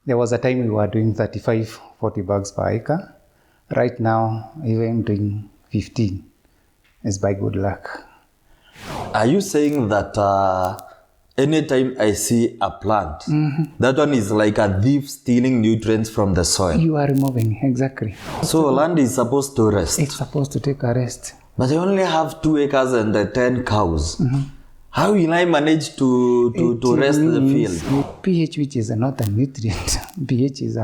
There was a time we were doing 35, 40 bags per acre. Right now, even doing 15 is by good luck. Are you saying that anytime I see a plant, that one is like a thief stealing nutrients from the soil? You are removing, exactly. So land is supposed to rest? It's supposed to take a rest. But I only have 2 acres and 10 cows. How will I manage to rest the field? pH, which is not a nutrient, pH is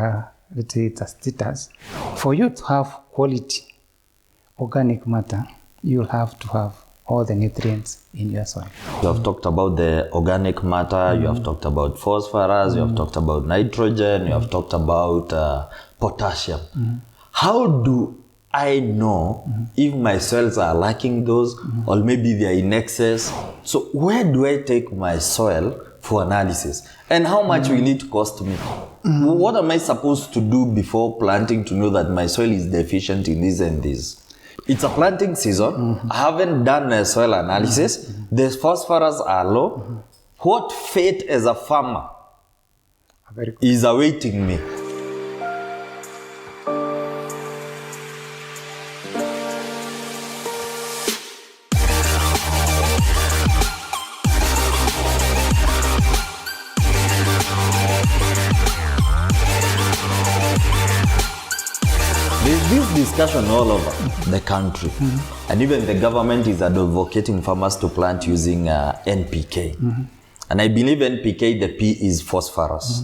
it's a status. For you to have quality organic matter, you'll have to have all the nutrients in your soil. You have talked about the organic matter, you have talked about phosphorus, you have talked about nitrogen, you have talked about potassium. How do I know if my soils are lacking those or maybe they are in excess? So where do I take my soil for analysis? And how much will it cost me? What am I supposed to do before planting to know that my soil is deficient in this and this? It's a planting season. I haven't done a soil analysis. The phosphorus are low. What fate as a farmer is awaiting me? There's this discussion all over the country, and even the government is advocating farmers to plant using NPK. And I believe NPK, the P is phosphorus.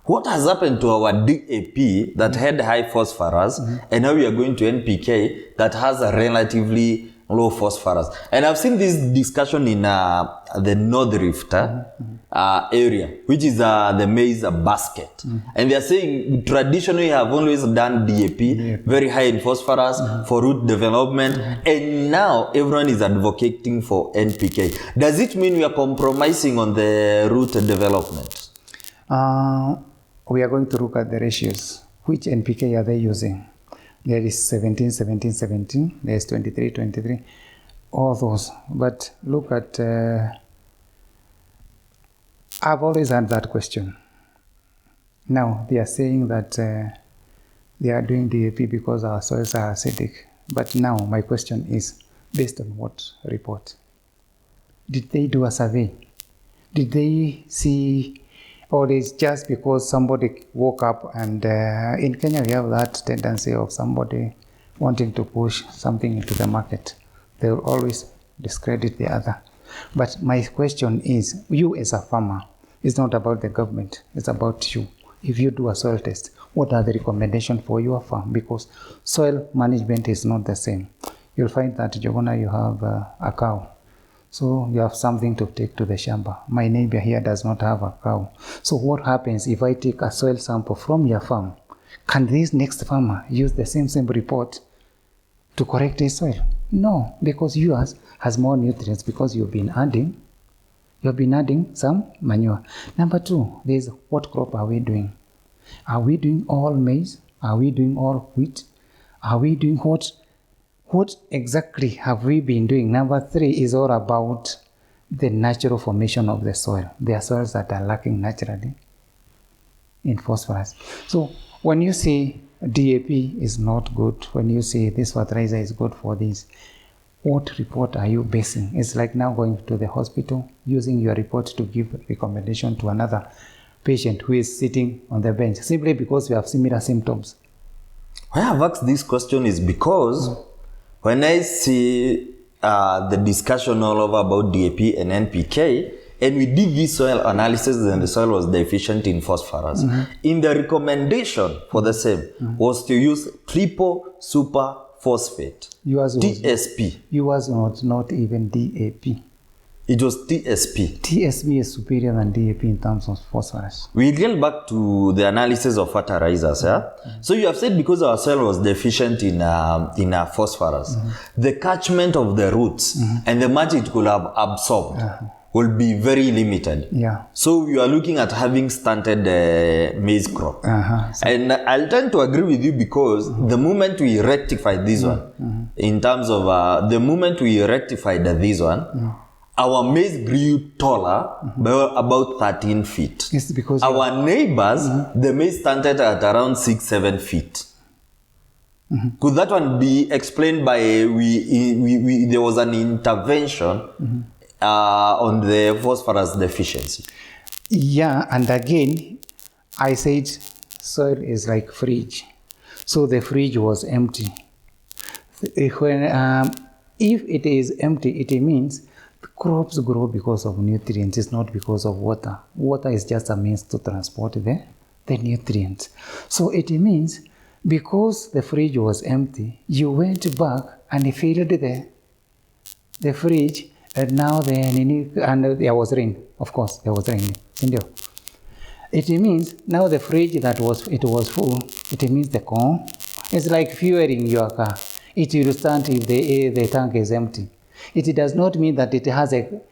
What has happened to our DAP that had high phosphorus, and now we are going to NPK that has a relatively low phosphorus? And I've seen this discussion in the North Rift area, which is the maize basket. And they are saying traditionally have always done DAP, very high in phosphorus for root development, and now everyone is advocating for NPK. Does it mean we are compromising on the root development? We are going to look at the ratios. Which NPK are they using? There is 17, 17, 17. There is 23, 23. All those. But look at... I've always had that question. Now, they are saying that they are doing DAP because our soils are acidic. But now, my question is, based on what report? Did they do a survey? Did they see... Or it's just because somebody woke up and in Kenya we have that tendency of somebody wanting to push something into the market. They will always discredit the other. But my question is, you as a farmer, it's not about the government, it's about you. If you do a soil test, what are the recommendations for your farm? Because soil management is not the same. You'll find that, Jogona, you have a cow. So you have something to take to the shamba. My neighbor here does not have a cow. So what happens if I take a soil sample from your farm? Can this next farmer use the same report to correct his soil? No, because yours has more nutrients because you've been adding some manure. Number 2, there's what crop are we doing? Are we doing all maize? Are we doing all wheat? Are we doing what exactly have we been doing? Number 3 is all about the natural formation of the soil. There are soils that are lacking naturally in phosphorus. So when you say DAP is not good, when you say this fertilizer is good for this, what report are you basing? It's like now going to the hospital, using your report to give recommendation to another patient who is sitting on the bench, simply because we have similar symptoms. Why I've asked this question is because when I see the discussion all over about DAP and NPK, and we did this soil analysis and the soil was deficient in phosphorus, in the recommendation for the same was to use triple super phosphate, TSP. Yours was not even DAP. It was TSP. TSP is superior than DAP in terms of phosphorus. We get back to the analysis of fertilizers. So you have said because our soil was deficient in phosphorus, the catchment of the roots and the much it could have absorbed will be very limited. So you are looking at having stunted maize crop. And I'll tend to agree with you because the moment we rectified this one, in terms of the moment we rectified this one, our maize grew taller by about 13 feet. It's because Our neighbors, the maize started at around 6-7 feet. Could that one be explained by there was an intervention on the phosphorus deficiency? Yeah, and again, I said soil is like fridge. So the fridge was empty. If it is empty, it means crops grow because of nutrients, it's not because of water. Water is just a means to transport the nutrients. So it means because the fridge was empty, you went back and filled the fridge, and now and there was rain. Of course, there was rain. It means now the fridge it was full. It means the corn. It's like fueling your car. It will stand if the tank is empty. It does not mean that it has an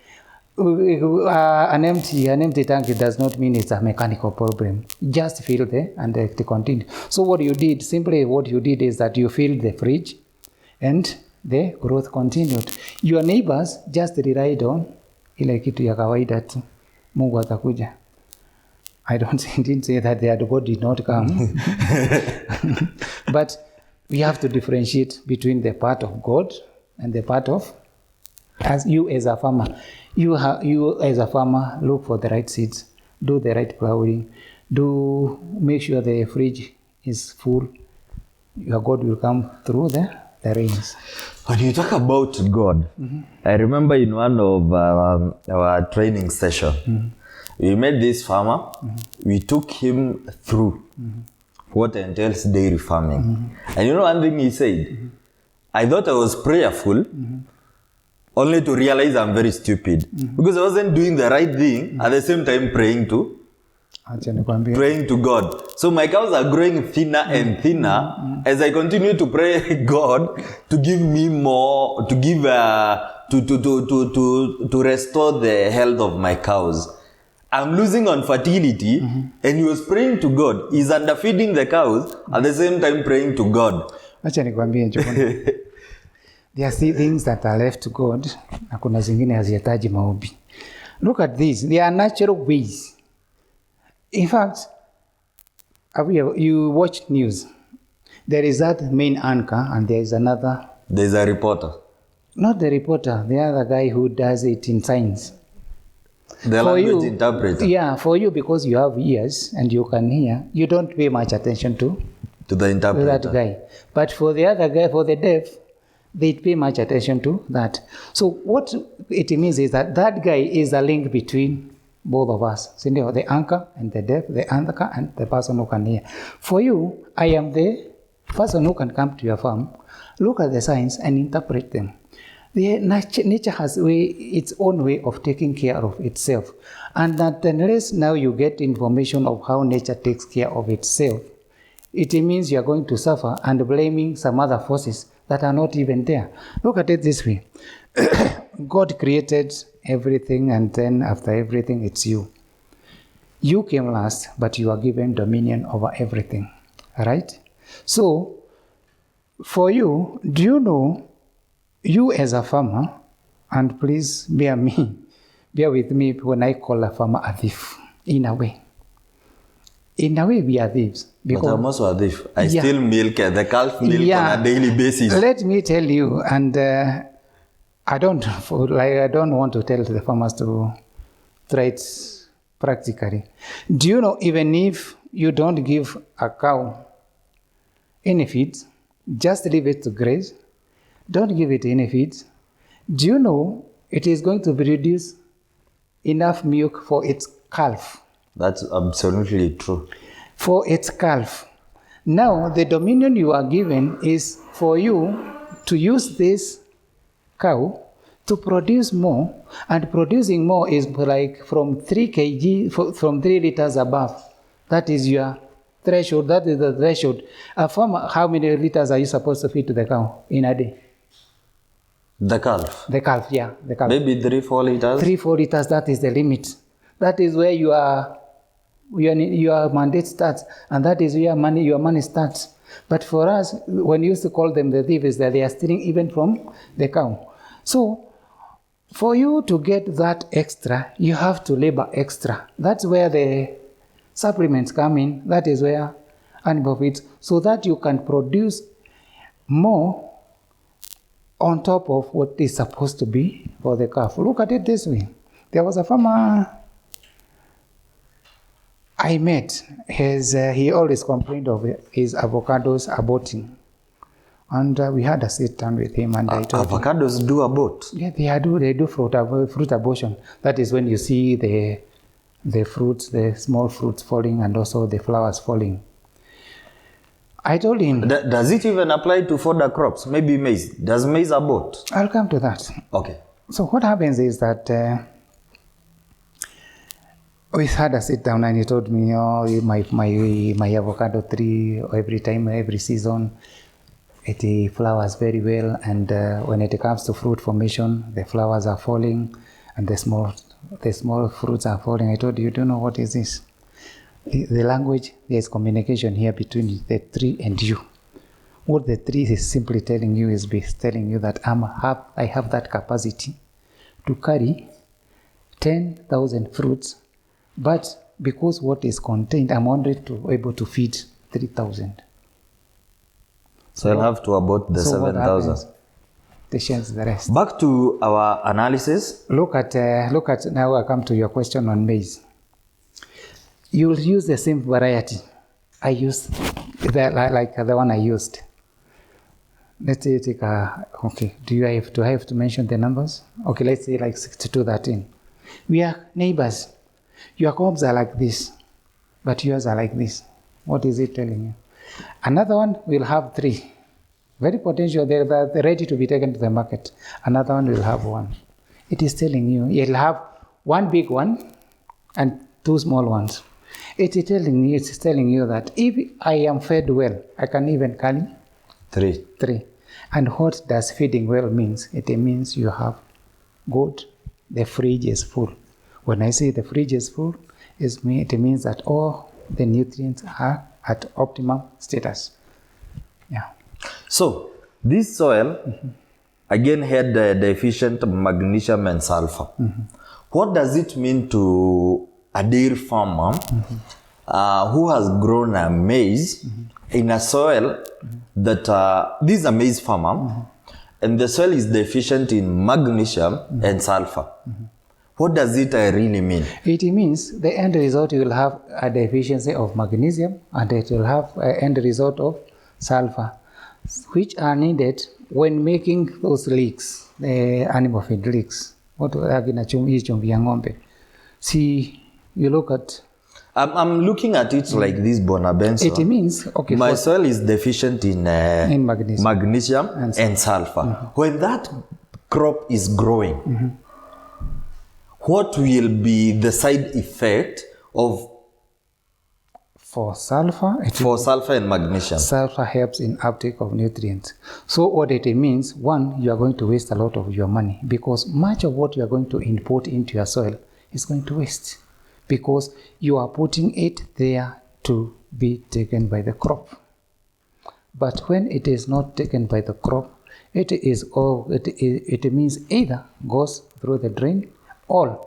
empty tank. It does not mean it's a mechanical problem. Just fill and it continue. So what you did is that you filled the fridge and the growth continued. Your neighbors just relied on ile kitu ya kawaida tu. Mungu atakuja. I didn't say that God did not come. But we have to differentiate between the part of God and the part of as a farmer. You as a farmer look for the right seeds, do the right plowing, make sure the fridge is full. Your God will come through the rains. When you talk about God, I remember in one of our training session, we met this farmer. We took him through what entails dairy farming. And you know one thing he said? I thought I was prayerful, only to realize I'm very stupid. Because I wasn't doing the right thing, at the same time praying to God. So my cows are growing thinner and thinner as I continue to pray God to give me more, to give to restore the health of my cows. I'm losing on fertility, and he was praying to God. He's underfeeding the cows at the same time praying to God. There are things that are left to God, na kuna zingine hazihitaji maombi. Look at this. There are natural ways. In fact, you watch news. There is that main anchor and there is another. There's a reporter. Not the reporter, the other guy who does it in science. The language interpreter. Yeah, for you, because you have ears and you can hear, you don't pay much attention to the interpreter. That guy. But for the other guy, for the deaf, they pay much attention to that. So what it means is that guy is a link between both of us. So the anchor and the deaf, the anchor and the person who can hear. For you, I am the person who can come to your farm, look at the signs and interpret them. The nature has its own way of taking care of itself. And that unless now you get information of how nature takes care of itself, it means you are going to suffer and blaming some other forces that are not even there. Look at it this way. God created everything, and then after everything, it's you. You came last, but you are given dominion over everything. All right? So, for you, do you know, you as a farmer, and please bear with me when I call a farmer a thief, in a way. In a way, we are thieves. But I'm also a thief. I still milk the calf milk on a daily basis. Let me tell you, and I don't want to tell the farmers to try it practically. Do you know, even if you don't give a cow any feed, just leave it to graze, don't give it any feed, do you know it is going to produce enough milk for its calf? That's absolutely true. For its calf. Now, the dominion you are given is for you to use this cow to produce more, and producing more is like from 3 kg, from 3 liters above. That is your threshold. That is the threshold. A farmer, how many liters are you supposed to feed to the cow in a day? The calf? The calf, yeah. The calf. Maybe 3-4 liters? 3-4 liters, that is the limit. That is where your mandate starts, and that is where your money starts. But for us, when you used to call them the thieves, that they are stealing even from the cow. So, For you to get that extra, you have to labor extra. That's where the supplements come in. That is where animal feeds, so that you can produce more on top of what is supposed to be for the calf. Look at it this way. There was a farmer I met. He always complained of his avocados aborting. And we had a sit down with him, and I told him, avocados do abort? Yeah, they do fruit abortion. That is when you see the fruits, the small fruits falling, and also the flowers falling. I told him... Does it even apply to fodder crops? Maybe maize. Does maize abort? I'll come to that. Okay. So what happens is that we had a sit down, and he told me, oh, my avocado tree, every season, it flowers very well, and when it comes to fruit formation, the flowers are falling, and the small fruits are falling. I told you, don't know what is this. The language, there is communication here between the tree and you. What the tree is simply telling you is telling you that I have that capacity to carry 10,000 fruits, but because what is contained, I'm only able to feed 3,000. So I'll have to abort the 7,000. Patience the rest. Back to our analysis. Look at now. I come to your question on maize. You'll use the same variety. I used like the one I used. Let's say take okay. Do I have to mention the numbers? Okay, let's say like 6213. We are neighbors. Your crops are like this, but yours are like this. What is it telling you? Another one will have 3. Very potential. They're ready to be taken to the market. Another one will have 1. It is telling you you'll have 1 big one and 2 small ones. It's telling you that if I am fed well, I can even carry 3. And what does feeding well means? It means you have good, the fridge is full. When I say the fridge is full, it means that all the nutrients are at optimum status. Yeah. So this soil again had deficient magnesium and sulfur. What does it mean to a dairy farmer who has grown a maize in a soil that this is a maize farmer and the soil is deficient in magnesium and sulfur? What does it really mean? It means the end result, you will have a deficiency of magnesium, and it will have an end result of sulfur, which are needed when making those leeks, the animal feed leeks. See, you look at... I'm looking at it like this, Bonabenso. It means, okay, my soil is deficient in magnesium and sulfur. When that crop is growing, what will be the side effect of for sulfur and magnesium? Sulfur helps in uptake of nutrients. So what it means, one, you are going to waste a lot of your money, because much of what you are going to input into your soil is going to waste, because you are putting it there to be taken by the crop. But when it is not taken by the crop, it means either goes through the drain, or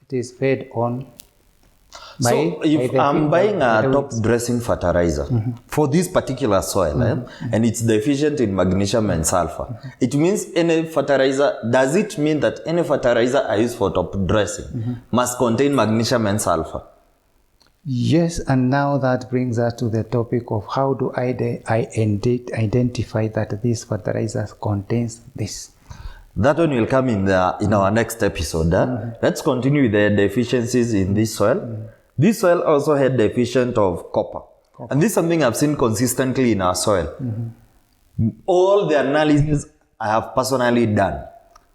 it is fed on by... So if I'm buying a top-dressing fertilizer for this particular soil, and it's deficient in magnesium and sulfur, it means any fertilizer, does it mean that any fertilizer I use for top-dressing must contain magnesium and sulfur? Yes, and now that brings us to the topic of how do I identify that this fertilizer contains this. That one will come in our next episode. Let's continue with the deficiencies in this soil. This soil also had deficient of copper. And this is something I've seen consistently in our soil. All the analysis I have personally done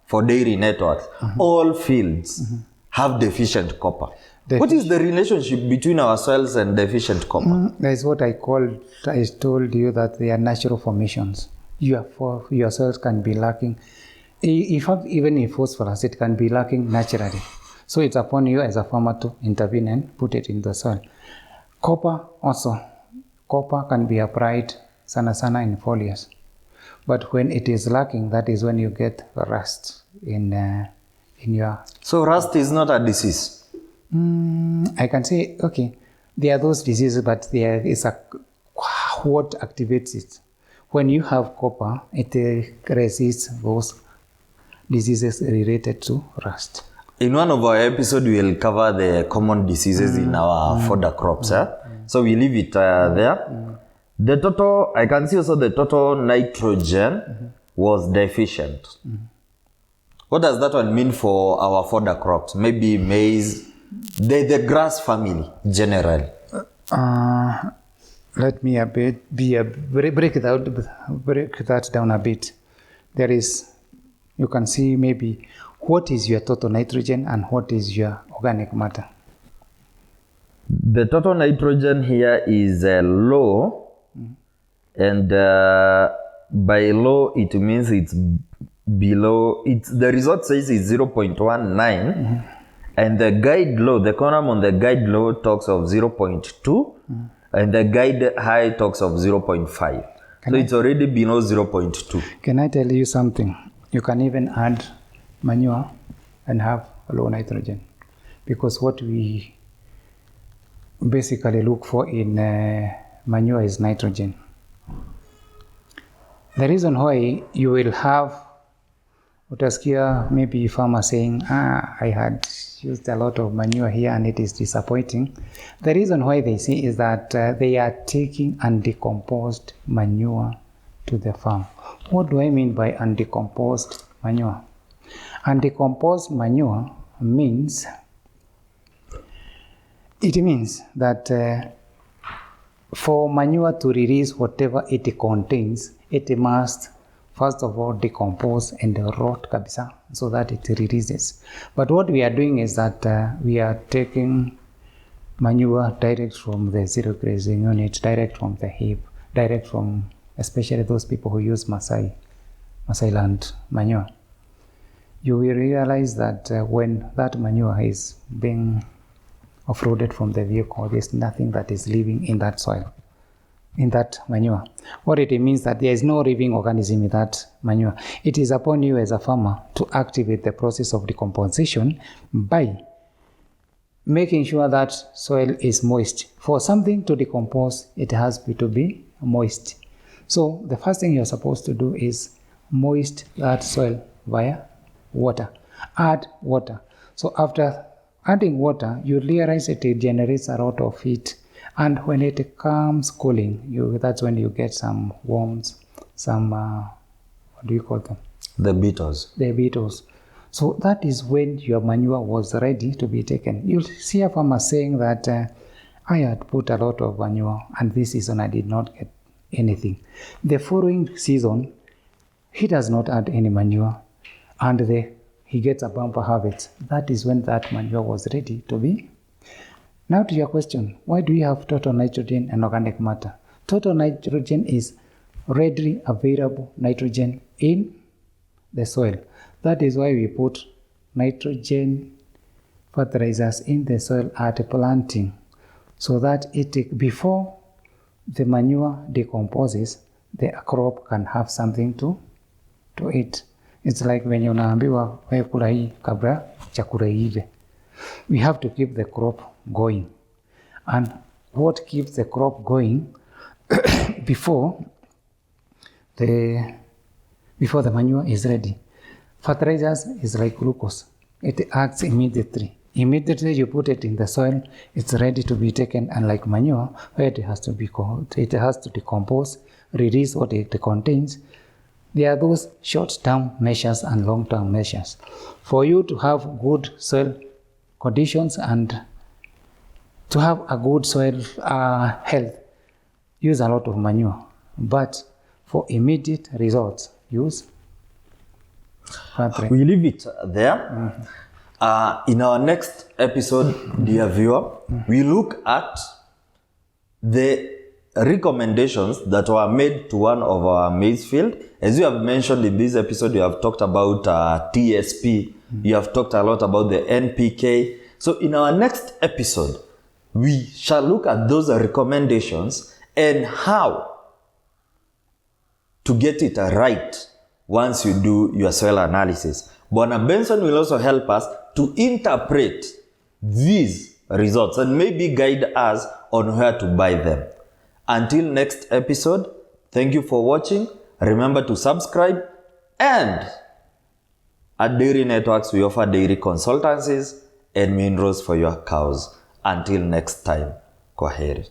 for dairy networks, all fields have deficient copper. What is the relationship between our soils and deficient copper? That is what I told you that they are natural formations. Your soils can be lacking. Even in phosphorus, it can be lacking naturally. So it's upon you as a farmer to intervene and put it in the soil. Copper also. Copper can be applied sana in foliars. But when it is lacking, that is when you get rust in in your... So rust is not a disease? I can say, okay, there are those diseases, but there is what activates it. When you have copper, it resists those diseases related to rust. In one of our episodes, we will cover the common diseases in our fodder crops. So we leave it there. The total, I can see also the total nitrogen was deficient. What does that one mean for our fodder crops? Maybe maize, the grass family generally. Let me break that down a bit. There is, you can see maybe what is your total nitrogen and what is your organic matter. The total nitrogen here is low, and by low it means it's below. The result says it's 0.19, and the guide low, the column on the guide low talks of 0.2, and the guide high talks of 0.5. So it's already below 0.2. Can I tell you something? You can even add manure and have low nitrogen, because what we basically look for in manure is nitrogen. The reason why you will have, utasikia maybe farmer saying, I had used a lot of manure here and it is disappointing. The reason why they say is that they are taking undecomposed manure to the farm. What do I mean by undecomposed manure? Undecomposed manure means, it means that for manure to release whatever it contains, it must first of all decompose and rot kabisa so that it releases. But what we are doing is that we are taking manure direct from the zero grazing unit, direct from the heap, direct from especially those people who use Masai land manure. You will realize that when that manure is being offloaded from the vehicle, there's nothing that is living in that soil, in that manure. What it means that there is no living organism in that manure. It is upon you as a farmer to activate the process of decomposition by making sure that soil is moist. For something to decompose, it has to be moist. So the first thing you're supposed to do is moist that soil via water. Add water. So after adding water, you realize it generates a lot of heat. And when it comes cooling, that's when you get some worms, some, what do you call them? The beetles. The beetles. So that is when your manure was ready to be taken. You'll see a farmer saying that I had put a lot of manure and this season I did not get anything. The following season, he does not add any manure and he gets a bumper harvest. That is when that manure was ready to be. Now to your question, why do we have total nitrogen and organic matter? Total nitrogen is readily available nitrogen in the soil. That is why we put nitrogen fertilizers in the soil at planting, so that before the manure decomposes, the crop can have something to eat. It's like when unaambiwa wewe kula hii kabla chakula iive. We have to keep the crop going. And what keeps the crop going before the manure is ready? Fertilizers is like glucose. It acts immediately. Immediately you put it in the soil, it's ready to be taken. Unlike manure, where it has to decompose, release what it contains. There are those short-term measures and long-term measures. For you to have good soil conditions and to have a good soil health, use a lot of manure. But for immediate results, use fertilizer. We leave it there. In our next episode, dear viewer, we look at the recommendations that were made to one of our maize field. As you have mentioned in this episode, you have talked about TSP. You have talked a lot about the NPK. So in our next episode, we shall look at those recommendations and how to get it right once you do your soil analysis. Bwana Benson will also help us to interpret these results and maybe guide us on where to buy them. Until next episode, thank you for watching. Remember to subscribe, and at Dairy Networks we offer dairy consultancies and minerals for your cows. Until next time, kwaheri.